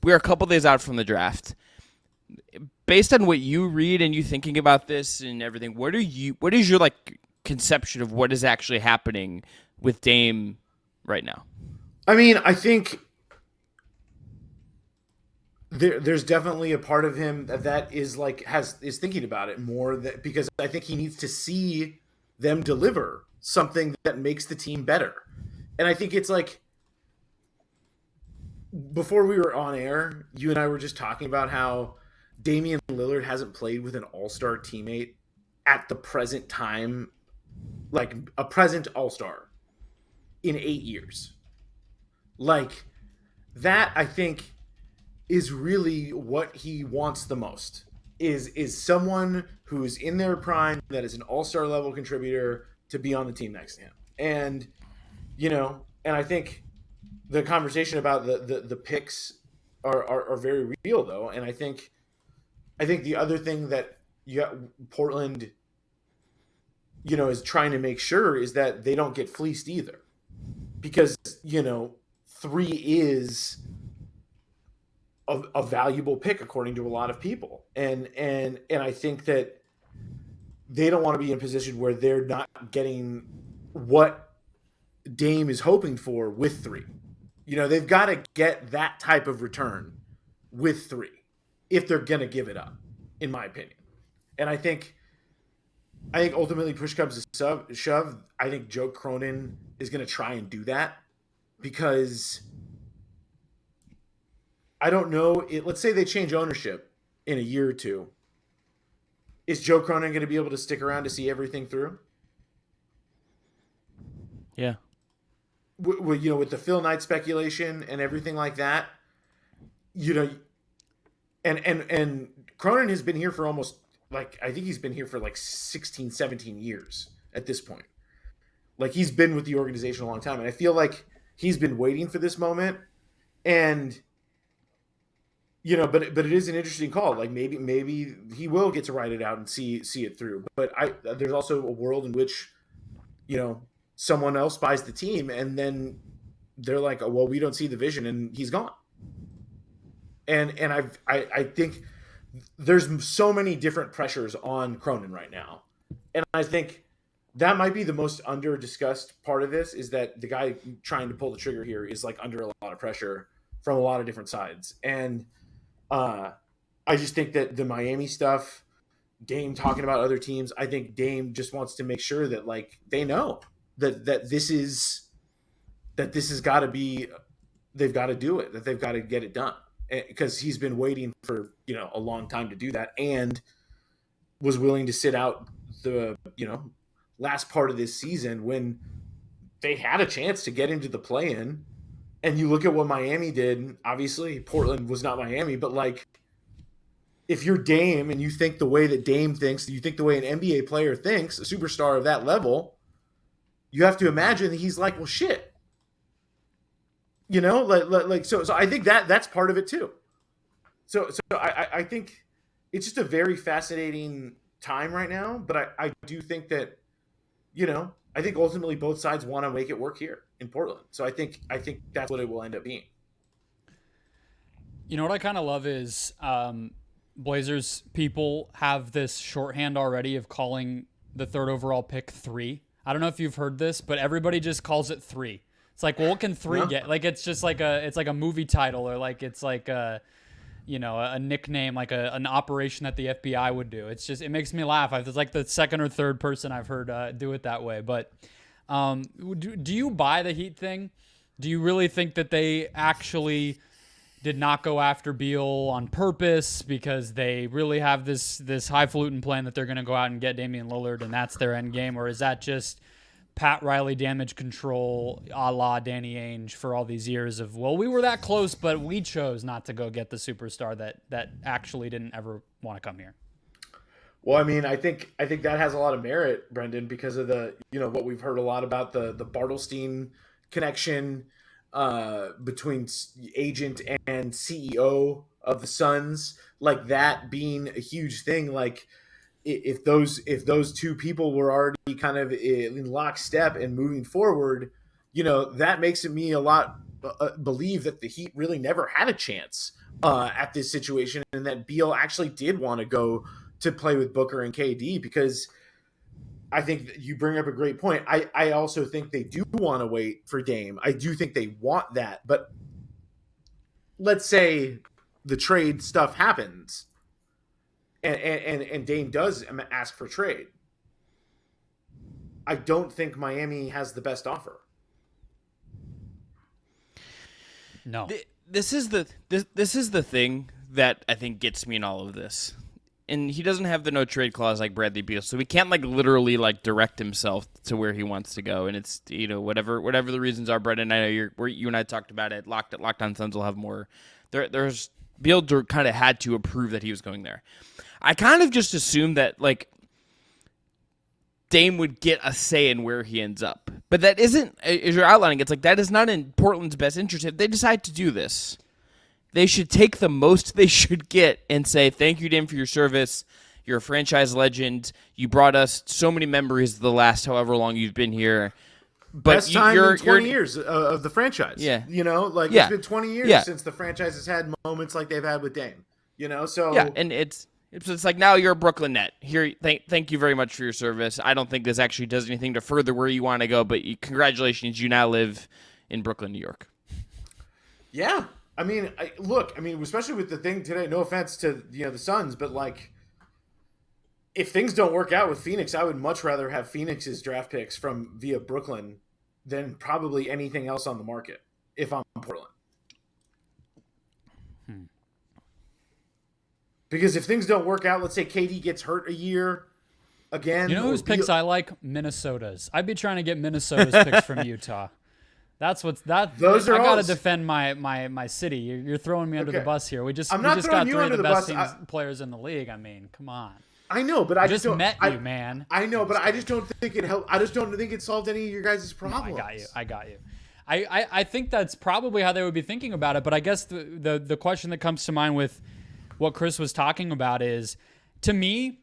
we're a couple days out from the draft. Based on what you read and you thinking about this and everything, what is your like conception of what is actually happening with Dame right now? I mean, I think there's definitely a part of him that is like is thinking about it more, that because I think he needs to see them deliver something that makes the team better. And I think it's like, before we were on air, you and I were just talking about how Damian Lillard hasn't played with an all-star teammate at the present time, like a present all-star, in 8 years. Like, that, I think, is really what he wants the most. Is someone who's in their prime, that is an all-star level contributor, to be on the team next to him. And and I think the conversation about the picks are very real, though. And I think the other thing that Portland, is trying to make sure is that they don't get fleeced either, because 3 is a valuable pick according to a lot of people, and I think that they don't want to be in a position where they're not getting what Dame is hoping for with 3. They've got to get that type of return with 3 if they're going to give it up, in my opinion. And I think ultimately, push comes to shove, I think Joe Cronin is going to try and do that, because I don't know. Let's say they change ownership in a year or two. Is Joe Cronin going to be able to stick around to see everything through? Yeah. With the Phil Knight speculation and everything like that, and Cronin has been here for almost, like, I think he's been here for like 16, 17 years at this point. Like, he's been with the organization a long time, and I feel like he's been waiting for this moment. And but it is an interesting call. Like, maybe he will get to ride it out and see it through. But there's also a world in which someone else buys the team, and then they're like, oh, well, we don't see the vision, and he's gone. And I think there's so many different pressures on Cronin right now, and I think that might be the most under discussed part of this, is that the guy trying to pull the trigger here is like under a lot of pressure from a lot of different sides. And I just think that the Miami stuff, Dame talking about other teams, I think Dame just wants to make sure that, like, they know that this has got to be, they've got to do it, that they've got to get it done, because he's been waiting for a long time to do that, and was willing to sit out the last part of this season when they had a chance to get into the play-in. And you look at what Miami did. Obviously, Portland was not Miami, but, like, if you're Dame and you think the way that Dame thinks, you think the way an NBA player thinks, a superstar of that level, you have to imagine that he's like, well, shit. So I think that's part of it too. So I think it's just a very fascinating time right now. But I do think that, I think ultimately both sides want to make it work here in Portland. So I think that's what it will end up being. You know what I kind of love is Blazers people have this shorthand already of calling the 3rd overall pick 3. I don't know if you've heard this, but everybody just calls it 3. It's like, well, what can 3 get? Like, it's just like it's like a movie title, or like it's like a nickname, like an operation that the FBI would do. It makes me laugh. It's like the 2nd or 3rd person I've heard do it that way. But do you buy the Heat thing? Do you really think that they actually did not go after Beal on purpose because they really have this highfalutin plan that they're going to go out and get Damian Lillard and that's their end game? Or is that just Pat Riley damage control a la Danny Ainge for all these years of, well, we were that close, but we chose not to go get the superstar that actually didn't ever want to come here? Well, I mean, I think that has a lot of merit, Brendon, because of the, what we've heard a lot about the Bartlestein connection between agent and CEO of the Suns, like that being a huge thing. Like, if those two people were already kind of in lockstep and moving forward, that makes me a lot believe that the Heat really never had a chance at this situation, and that Beal actually did want to go to play with Booker and KD, because I think that you bring up a great point. I also think they do want to wait for Dame. I do think they want that, but let's say the trade stuff happens and Dame does ask for trade. I don't think Miami has the best offer. No. This is the thing that I think gets me in all of this. And he doesn't have the no trade clause like Bradley Beal, so he can't like literally like direct himself to where he wants to go. And it's, you know, whatever the reasons are, Brendon, I know you and I talked about it. Locked On Suns will have more. There's Beal kind of had to approve that he was going there. I kind of just assumed that like Dame would get a say in where he ends up, but that isn't, as you're outlining, it's like that is not in Portland's best interest. If they decide to do this, they should take the most they should get and say, thank you, Dame, for your service. You're a franchise legend. You brought us so many memories the last however long you've been here. But best time in 20 years of the franchise. Yeah. You know, like yeah. It's been 20 years since the franchise has had moments like they've had with Dame. You know, so yeah, and it's like now you're a Brooklyn Net. Here, thank you very much for your service. I don't think this actually does anything to further where you want to go, but congratulations, you now live in Brooklyn, New York. Yeah. I mean, especially with the thing today, no offense to, you know, the Suns, but like, if things don't work out with Phoenix, I would much rather have Phoenix's draft picks from via Brooklyn than probably anything else on the market if I'm Portland. Because if things don't work out, let's say KD gets hurt a year again. You know whose picks I like? Minnesota's. I'd be trying to get Minnesota's picks from Utah. Those are I got to defend my city. You're throwing me under the bus here. We just got three of the best players in the league. I mean, come on. I know, but I just met you, man. I know, but I just don't think it helped. I just don't think it solved any of your guys' problems. No, I got you. I think that's probably how they would be thinking about it. But I guess the question that comes to mind with what Chris was talking about is, to me,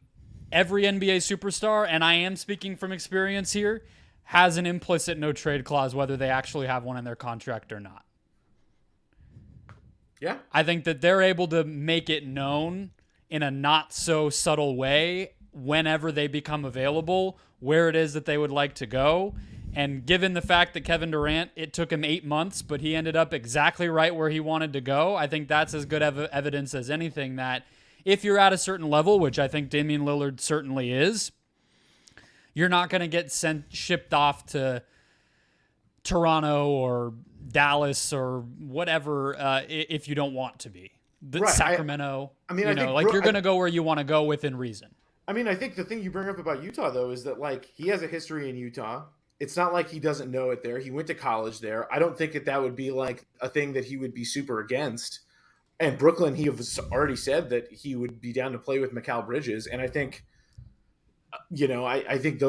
every NBA superstar, and I am speaking from experience here, has an implicit no trade clause, whether they actually have one in their contract or not. Yeah. I think that they're able to make it known in a not so subtle way whenever they become available where it is that they would like to go. And given the fact that Kevin Durant, it took him 8 months, but he ended up exactly right where he wanted to go, I think that's as good evidence as anything that if you're at a certain level, which I think Damian Lillard certainly is, you're not going to get shipped off to Toronto or Dallas or whatever if you don't want to be. Right. Sacramento, you're going to go where you want to go within reason. I mean, I think the thing you bring up about Utah, though, is that, like, he has a history in Utah. It's not like he doesn't know it there. He went to college there. I don't think that would be, like, a thing that he would be super against. And Brooklyn, he has already said that he would be down to play with Mikal Bridges. And I think, you know, I think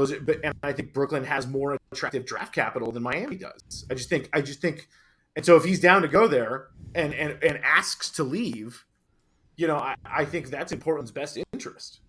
I think Brooklyn has more attractive draft capital than Miami does. I just think, and so if he's down to go there and asks to leave, you know, I think that's in Portland's best interest.